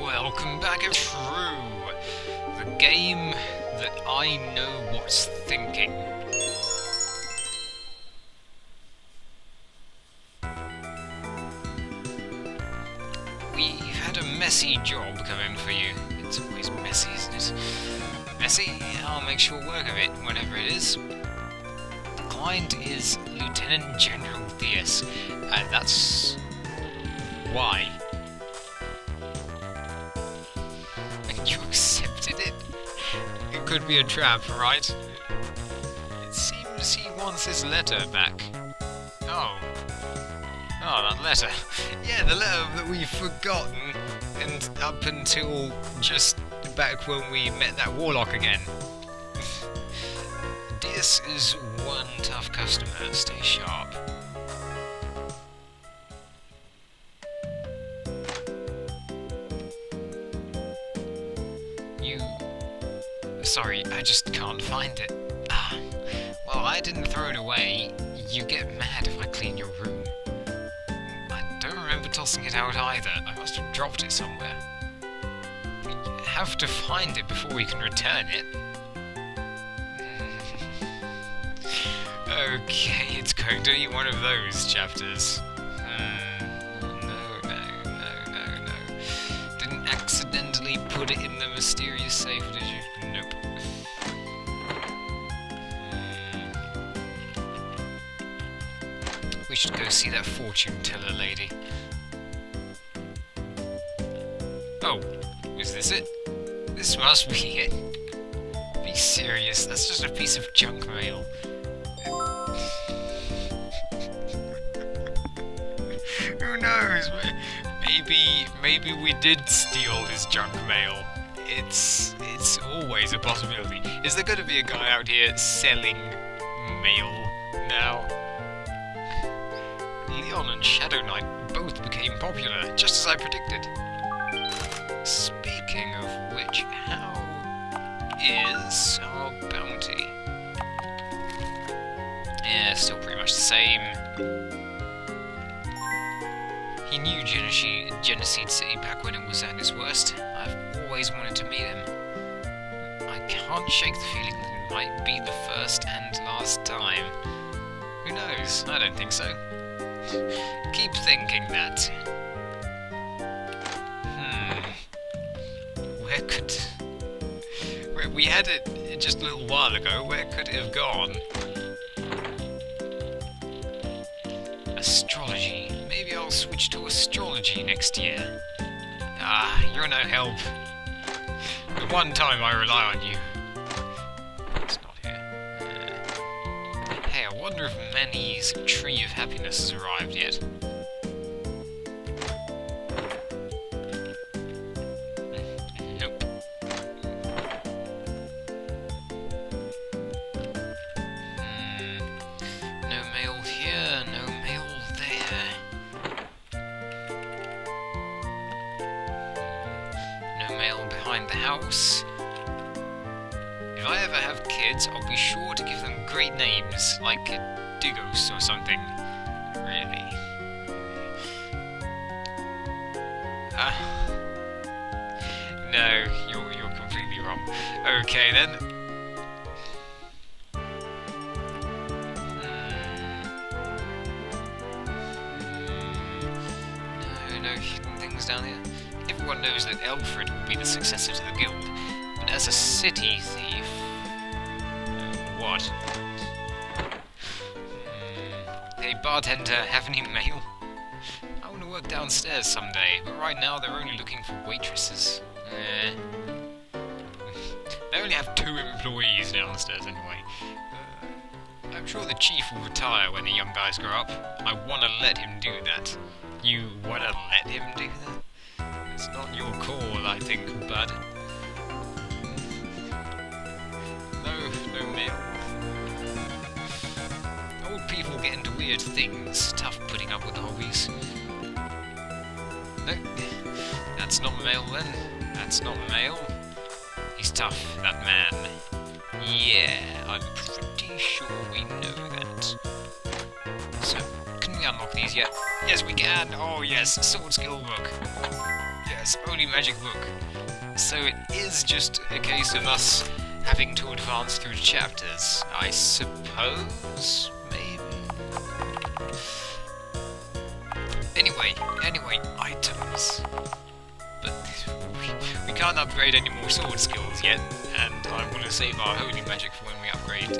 Welcome back, True, the game that I know what's thinking. We've had a messy job coming for you. It's always messy, isn't it? Messy? I'll make short work of it, whatever it is. The client is Lieutenant General Diaz. That's... why? And you accepted it? It could be a trap, right? It seems he wants his letter back. Oh, that letter. Yeah, the letter that we've forgotten, and up until just back when we met that warlock again. This is one tough customer. Stay sharp. Sorry, I just can't find it. Well, I didn't throw it away. You get mad if I clean your room. I don't remember tossing it out either. I must have dropped it somewhere. You have to find it before we can return it. Okay, it's going to be one of those chapters. No. Didn't accidentally put it in the mysterious safe, did you? Nope. We should go see that fortune teller lady. Oh, is this it? This must be it. Be serious, that's just a piece of junk mail. Who knows? Maybe we did steal his junk mail. It's always a possibility. Is there going to be a guy out here selling mail now? Leon and Shadow Knight both became popular, just as I predicted. Speaking of which, how is our bounty? Yeah, still pretty much the same. He knew Genesede City back when it was at its worst. I've always wanted to meet him. I can't shake the feeling that it might be the first and last time. Who knows? I don't think so. Keep thinking that. Where could... We had it just a little while ago. Where could it have gone? Astrology. Maybe I'll switch to astrology next year. You're no help. The one time I rely on you. It's not here. Hey, I wonder if Manny's Tree of Happiness has arrived yet. Nope. No mail here, no mail there. No mail behind the house. If I ever have kids, I'll be sure to give them great names, like Digos or something. Really. No, you're completely wrong. Okay then. No hidden things down here. Everyone knows that Alfred will be the successor to the guild, but as a city thief... what? Hey bartender, have any mail? I want to work downstairs someday, but right now they're only looking for waitresses. They only have 2 employees downstairs anyway. I'm sure the chief will retire when the young guys grow up. I want to let him do that. You want to let him do that? It's not your call, I think, bud. No mail. Old people get into weird things. Tough putting up with the hobbies. No, that's not mail then. That's not mail. He's tough, that man. Yeah, I'm pretty sure we know that. So, can we unlock these yet? Yes, we can! Oh yes, sword skill book. Yes. this holy magic book. So it is just a case of us having to advance through chapters, I suppose? Maybe? Anyway, items. But we can't upgrade any more sword skills yet, and I want to save our holy magic for when we upgrade,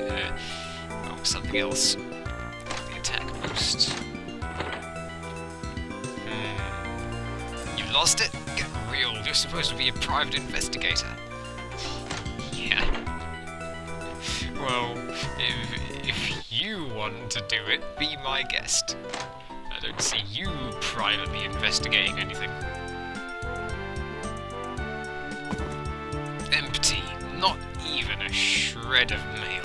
something else. The attack boost. You lost it? Get real, you're supposed to be a private investigator. Yeah. Well, if you want to do it, be my guest. I don't see you privately investigating anything. Empty. Not even a shred of mail.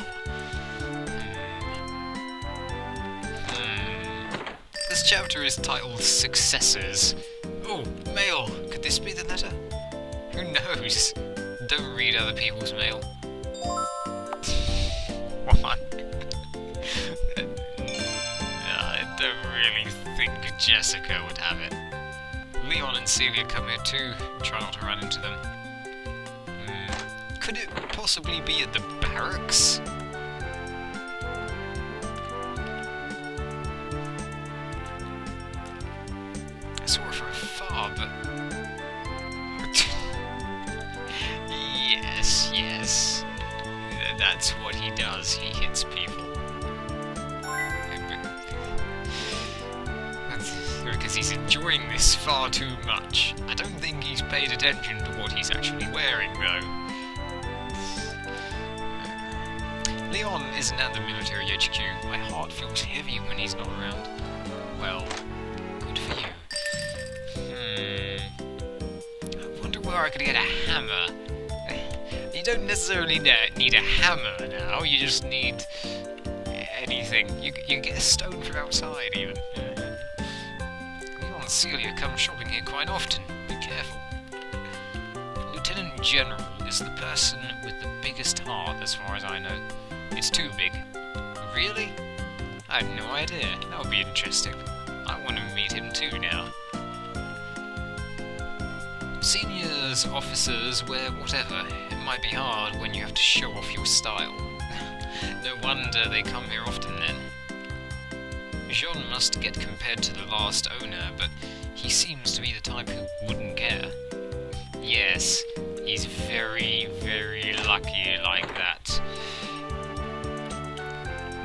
This chapter is titled Successors. Oh, mail! Could this be the letter? Who knows? Don't read other people's mail. What? I don't really think Jessica would have it. Leon and Celia come here too. Try not to run into them. Could it possibly be at the barracks? I saw it from afar, but... Yes. That's what he does. He hits people. Because he's enjoying this far too much. I don't think he's paid attention to what he's actually wearing, though. Leon isn't at the military HQ. My heart feels heavy when he's not around. Well, good for you. I wonder where I could get a hammer. You don't necessarily need a hammer now, you just need anything. You can get a stone from outside, even. Leon and Celia come shopping here quite often. Be careful. Lieutenant General is the person with the biggest heart, as far as I know. It's too big. Really? I had no idea. That would be interesting. I want to meet him too now. Seniors, officers, wear whatever. It might be hard when you have to show off your style. No wonder they come here often then. Jean must get compared to the last owner, but he seems to be the type who wouldn't care. Yes, he's very, very lucky like that.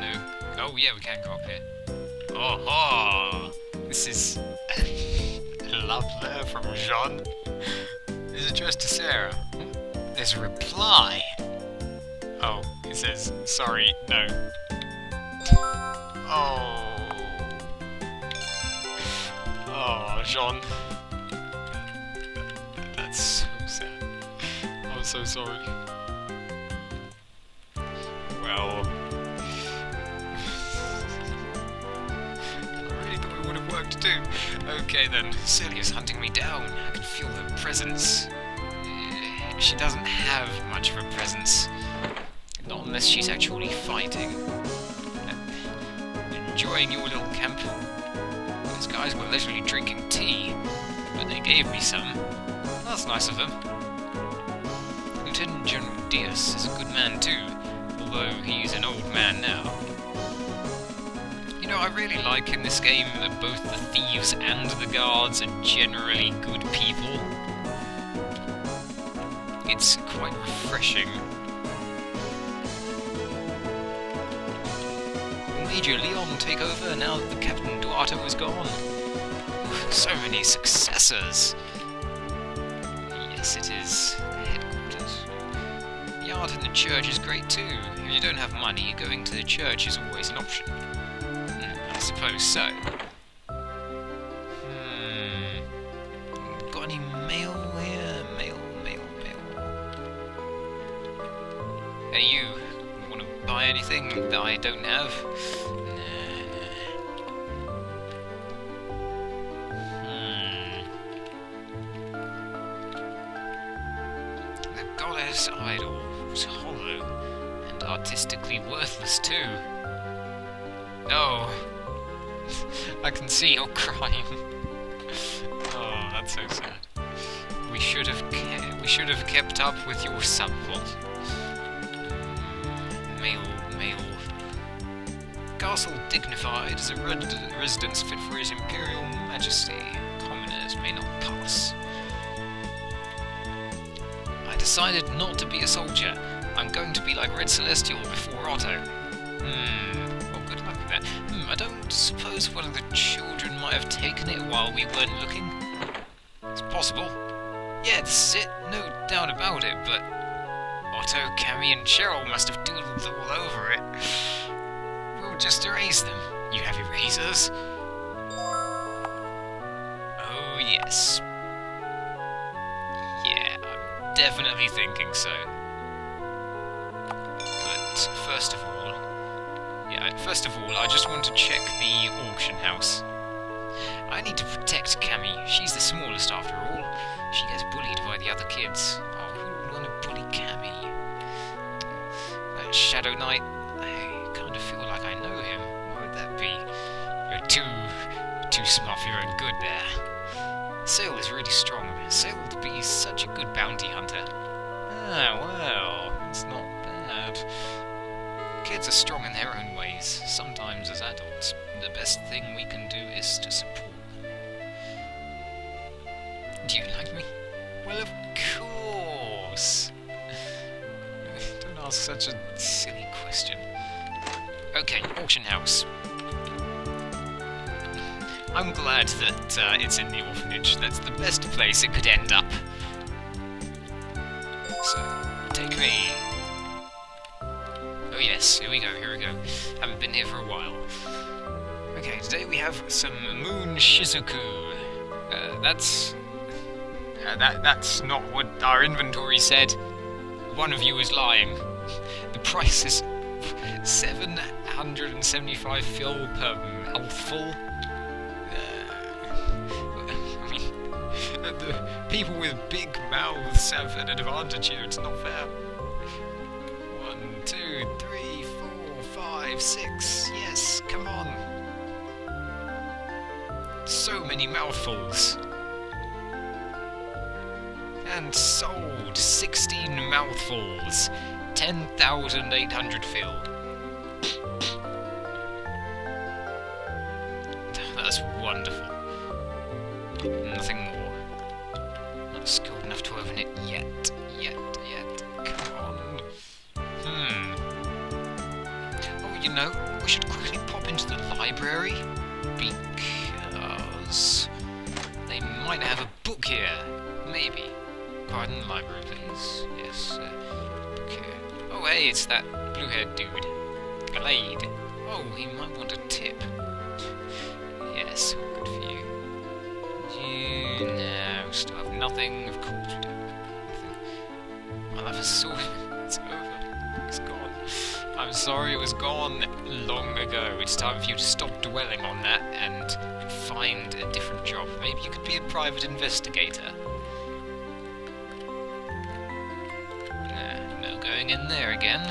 No. Oh yeah, we can go up here. Oh-ho! This is a love letter from Jean. It's addressed to Sarah. There's a reply. Oh, it says, sorry, no. Oh. Oh, Jean. That's so sad. I'm so sorry. Well. I really thought we would have work to do. Okay then, Celia's hunting me down. I can feel her presence. She doesn't have much of a presence. Not unless she's actually fighting. Enjoying your little camp? Those guys were literally drinking tea, but they gave me some. That's nice of them. Lieutenant General Diaz is a good man too, although he's an old man now. You know, I really like in this game that both the thieves and the guards are generally good people. It's quite refreshing. Major Leon take over now that the Captain Duarte was gone. So many successors. Yes, it is. Headquarters. The art in the church is great too. If you don't have money, going to the church is always an option. I suppose so. Got any mail here? Mail. Hey, you want to buy anything that I don't have? The goddess idol was hollow and artistically worthless too. No, I can see you're crying. Oh, that's so sad. should have kept up with your subplot. Mail. Castle dignified as a residence fit for his imperial majesty. Commoners may not pass. I decided not to be a soldier. I'm going to be like Red Celestial before Otto. Well, good luck with that. I don't suppose one of the children might have taken it while we weren't looking. It's possible. Yeah, this is it. No doubt about it, but Otto, Cammy, and Cheryl must have doodled all over it. We'll just erase them. You have erasers? Oh, yes. Yeah, I'm definitely thinking so. But first of all, I just want to check the auction house. I need to protect Cammy. She's the smallest after all. She gets bullied by the other kids. Oh, who would want to bully Cammy? That Shadow Knight, I kind of feel like I know him. Why would that be? You're too smart for your own good there. Seil is really strong. Seil would be such a good bounty hunter. Ah, well, it's not bad. Kids are strong in their own ways, sometimes as adults. The best thing we can do is to support them. Do you like me? Well, of course! Don't ask such a silly question. Okay, auction house. I'm glad that it's in the orphanage. That's the best place it could end up. So, take me. Oh yes, here we go. Haven't been here for a while. Okay, today we have some Moon Shizuku. That's not what our inventory said. One of you is lying. The price is 775 fil per mouthful. The people with big mouths have an advantage here. It's not fair. 1, 2, 3, 4, 5, 6. Yes, come on. So many mouthfuls. And sold 16 mouthfuls. 10,800 fil. That's wonderful. Nothing more. Not skilled enough to open it yet. Come on. Oh, you know, we should quickly pop into the library. Because they might have a book here. Maybe. Pardon the library, please. Yes, book here. Oh, hey, it's that blue-haired dude. Glade. Oh, he might want a tip. Yes, good for you. No, still have nothing. Of course you do. Nothing. I'll have a sword. It's over. It's gone. I'm sorry, it was gone long ago. It's time for you to stop dwelling on that and find a different job. Maybe you could be a private investigator. No going in there again.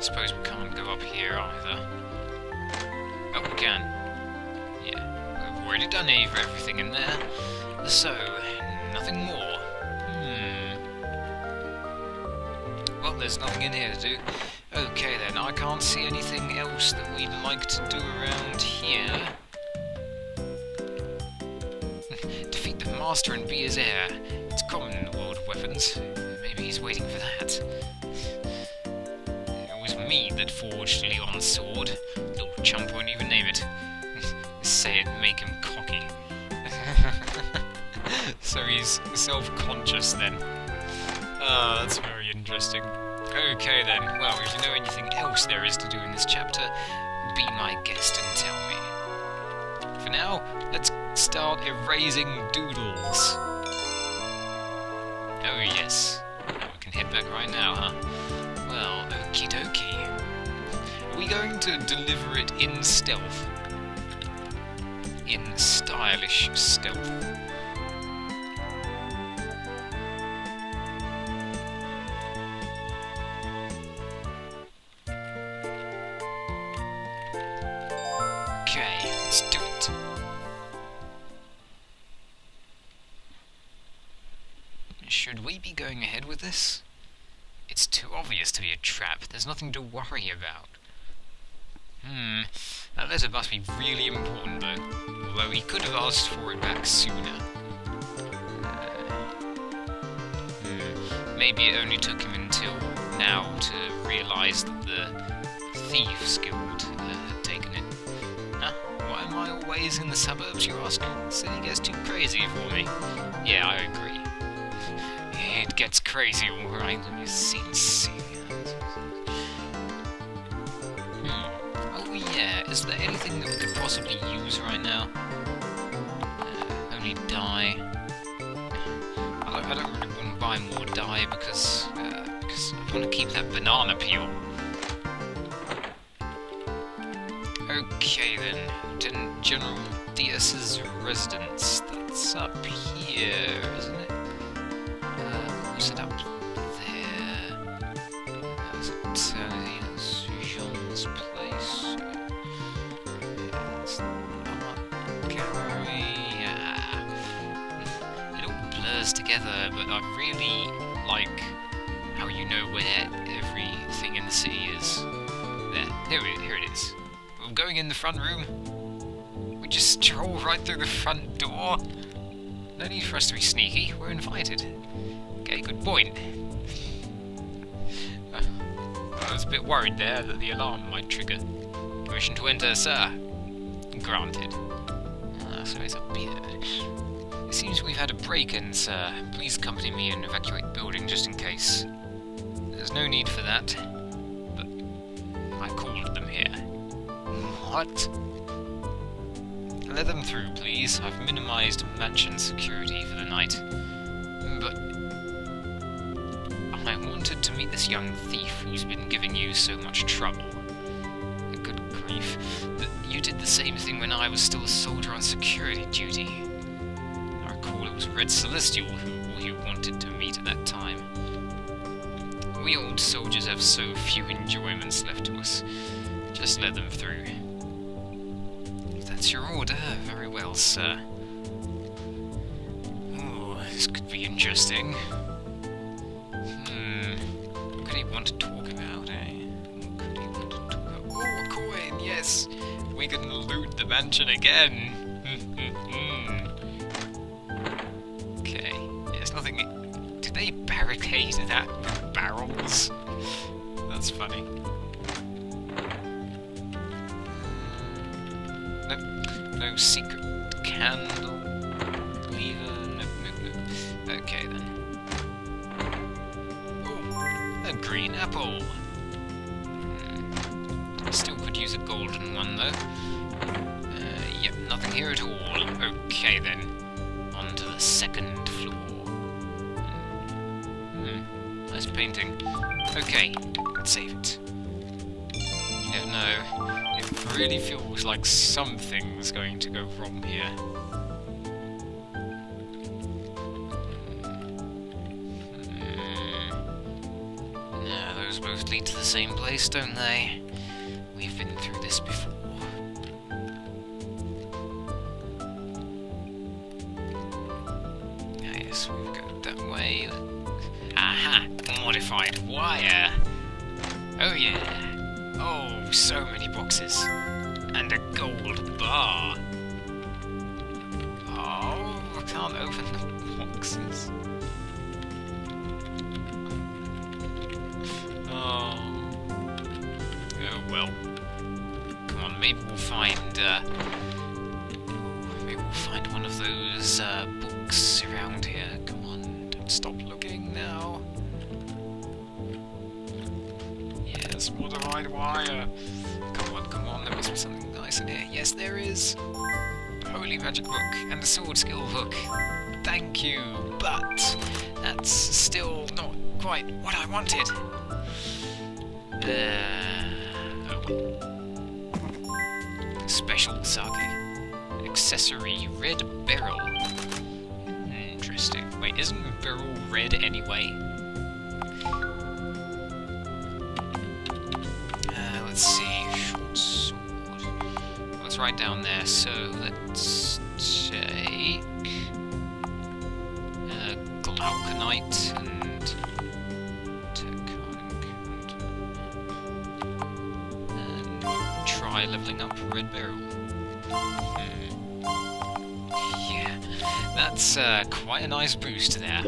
Suppose we can't go up here either. Oh, we can. Yeah, we've already done everything in there. So, nothing more. Well, there's nothing in here to do. Okay then, I can't see anything else that we'd like to do around here. Defeat the Master and be his heir. It's common in the world of weapons. Maybe he's waiting for that. It was me that forged Leon's sword. Little chump won't even name it. Say it, make him cocky. So he's self-conscious then. Ah, that's very interesting. Okay then, well, if you know anything else there is to do in this chapter, be my guest and tell me. For now, let's start erasing doodles. Oh yes, we can head back right now, huh? Well, okie dokie. Are we going to deliver it in stealth? In stylish stealth. Okay, let's do it. Should we be going ahead with this? It's too obvious to be a trap. There's nothing to worry about. That letter must be really important, though. Although he could have asked for it back sooner. Maybe it only took him until now to realise that the Thieves Guild had taken it. Huh? Why am I always in the suburbs, you ask? The city gets too crazy for me. Yeah, I agree. It gets crazy, alright. Let me see. Oh yeah, is there anything that we could possibly use right now? Only dye. I don't really want to buy more dye because I want to keep that banana peel. Okay then, Lieutenant General Diaz's residence. That's up here, isn't it? Was it up there? That's eternity. That's Jean's place. It's art gallery. It all blurs together, but I really like how you know where everything in the city is. There. Here it is. We're going in the front room. We just stroll right through the front door. No need for us to be sneaky. We're invited. Okay, good point. I was a bit worried there that the alarm might trigger. Permission to enter, sir. Granted. So it's up here. It seems we've had a break-in, sir. Please accompany me and evacuate the building just in case. There's no need for that. But I called them here. What? Let them through, please. I've minimized mansion security for the night. But I wanted to meet this young thief who's been giving you so much trouble. Good grief. You did the same thing when I was still a soldier on security duty. I recall it was Red Celestial who you wanted to meet at that time. We old soldiers have so few enjoyments left to us. Just let them through. If that's your order, very well, sir. Ooh, this could be interesting. What could he want to talk about, eh? What could he want to talk about? Oh, a coin, yes! We can loot the mansion again! Okay, there's nothing... Did they barricade that with barrels? That's funny. No secret candle. Lever. No. Okay then. Oh, a green apple. Still could use a golden one though. Yep, nothing here at all. Okay then. On to the second floor. Nice painting. Okay, let's save it. You never know. It really feels like something's going to go wrong here. Yeah, those both lead to the same place, don't they? We've been through this before. Yes, we've got that way. Aha! Modified wire! Oh yeah! Oh, so many boxes. And a gold bar. Oh, I can't open the boxes. Oh. Oh well. Come on, maybe we'll find one of those books around here. Come on, don't stop looking now. Yes, modified wire. Come on, there must be something nice in here. Yes, there is. Holy magic book and a sword skill book. Thank you, but that's still not quite what I wanted. Special sake. Accessory red beryl. Interesting. Wait, isn't beryl red anyway? Let's see. Short sword. Well, it's right down there, so let's take Glauconite. Knight and try leveling up Red Beryl. Yeah, that's quite a nice boost there.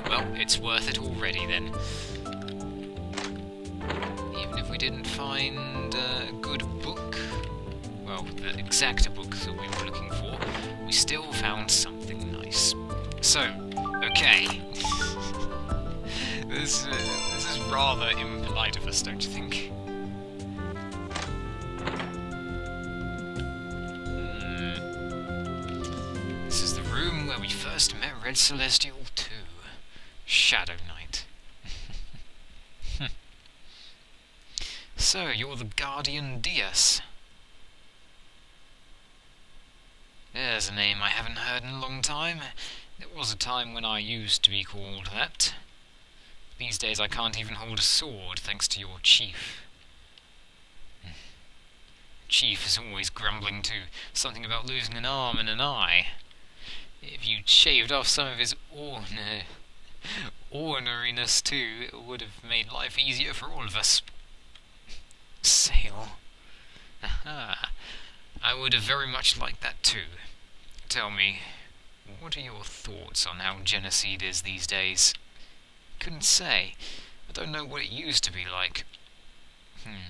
Well, it's worth it already then. Even if we didn't find a good book, well, the exact book that we were looking for, we still found something nice. So, okay. This is rather impolite of us, don't you think? This is the room where we first met Red Celestial 2. Shadow Knight. So, you're the Guardian Dias. There's a name I haven't heard in a long time. There was a time when I used to be called that. These days I can't even hold a sword, thanks to your chief. Chief is always grumbling too, something about losing an arm and an eye. If you'd shaved off some of his orneriness too, it would have made life easier for all of us. Seil. Aha. I would have very much liked that too. Tell me, what are your thoughts on how genocide is these days? Couldn't say. I don't know what it used to be like.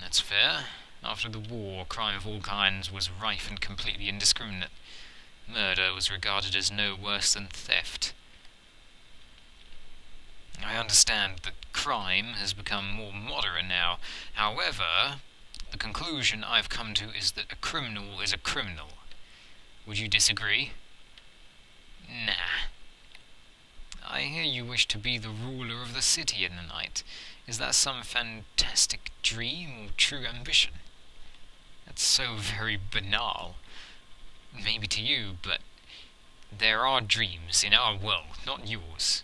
That's fair. After the war, crime of all kinds was rife and completely indiscriminate. Murder was regarded as no worse than theft. I understand that crime has become more moderate now. However, the conclusion I've come to is that a criminal is a criminal. Would you disagree? Nah. I hear you wish to be the ruler of the city in the night. Is that some fantastic dream or true ambition? That's so very banal. Maybe to you, but there are dreams in our world, not yours.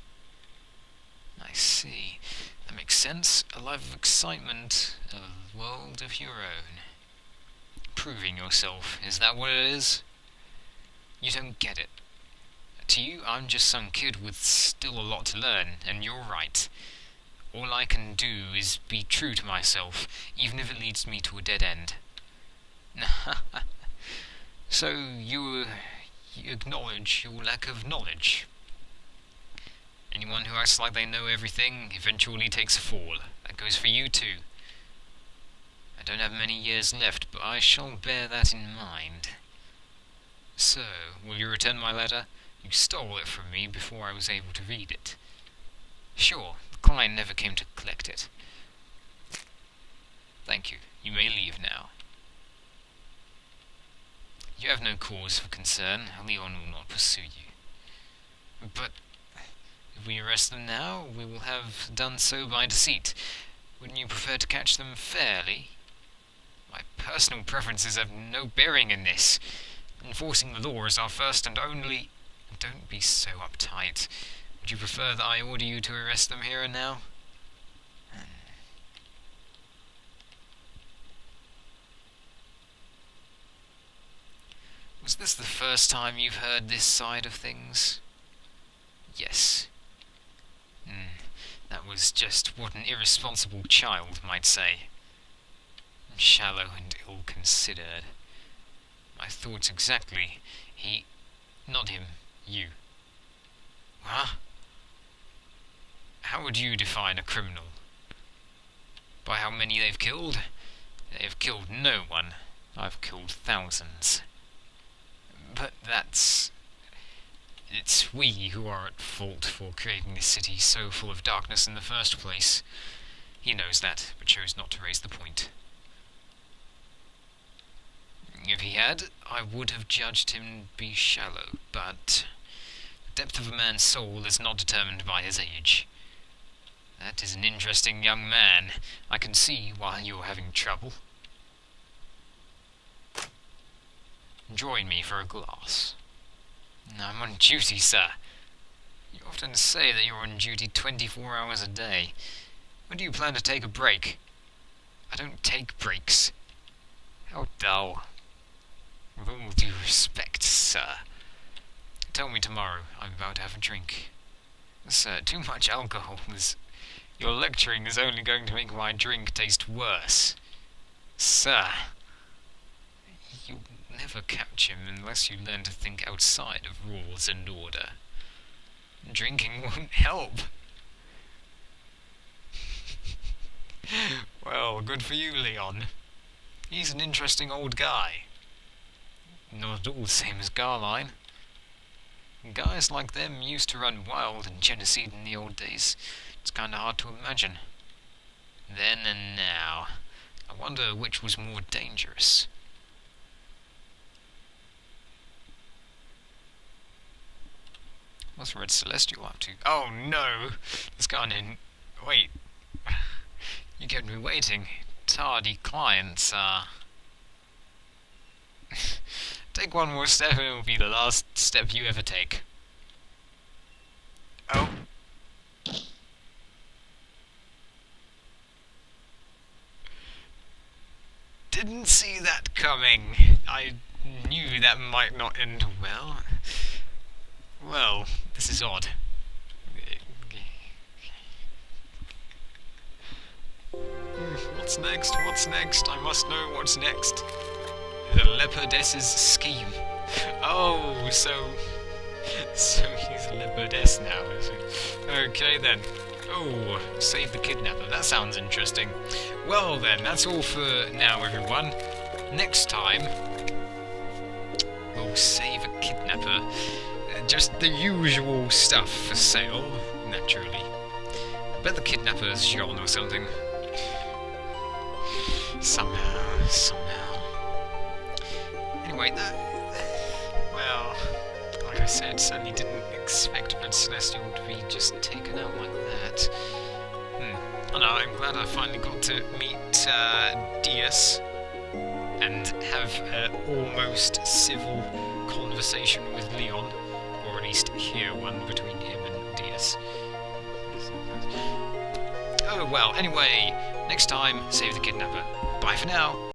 I see. That makes sense. A life of excitement, a world of your own. Proving yourself, is that what it is? You don't get it. To you, I'm just some kid with still a lot to learn, and you're right. All I can do is be true to myself, even if it leads me to a dead end. So you acknowledge your lack of knowledge. Anyone who acts like they know everything eventually takes a fall. That goes for you too. I don't have many years left, but I shall bear that in mind. So, will you return my letter? You stole it from me before I was able to read it. Sure, the client never came to collect it. Thank you. You may leave now. You have no cause for concern. Leon will not pursue you. But if we arrest them now, we will have done so by deceit. Wouldn't you prefer to catch them fairly? My personal preferences have no bearing in this. Enforcing the law is our first and only... Don't be so uptight. Would you prefer that I order you to arrest them here and now? Was this the first time you've heard this side of things? Yes. That was just what an irresponsible child might say. Shallow and ill-considered. My thoughts exactly. Not him. You. Huh? How would you define a criminal? By how many they've killed? They have killed no one. I've killed thousands. But it's we who are at fault for creating this city so full of darkness in the first place. He knows that, but chose not to raise the point. If he had, I would have judged him to be shallow, but the depth of a man's soul is not determined by his age. That is an interesting young man. I can see why you're having trouble. Join me for a glass. I'm on duty, sir. You often say that you're on duty 24 hours a day. When do you plan to take a break? I don't take breaks. How dull. With all due respect, sir. tell me tomorrow. I'm about to have a drink. Sir, too much alcohol. Your lecturing is only going to make my drink taste worse. Sir, you'll never catch him unless you learn to think outside of rules and order. Drinking won't help. Well, good for you, Leon. He's an interesting old guy. Not at all the same as Garline. Guys like them used to run wild in Genesee in the old days. It's kinda hard to imagine. Then and now. I wonder which was more dangerous. What's Red Celestial up to? Oh no! It's gone in. Wait. You kept me waiting. Tardy clients, Take one more step and it will be the last step you ever take. Oh. Didn't see that coming. I knew that might not end well. Well, this is odd. What's next? What's next? I must know what's next. The leopardess's scheme. Oh, so he's a leopardess now, is he? Okay then. Oh, save the kidnapper. That sounds interesting. Well then, that's all for now, everyone. Next time, we'll save a kidnapper. Just the usual stuff for Seil, naturally. I bet the kidnapper's Jean or something. Somehow. Anyway, well, like I said, certainly didn't expect Red Celestial to be just taken out like that. I know, I'm glad I finally got to meet Diaz and have an almost civil conversation with Leon, or at least hear one between him and Diaz. Oh well, anyway, next time, save the kidnapper. Bye for now.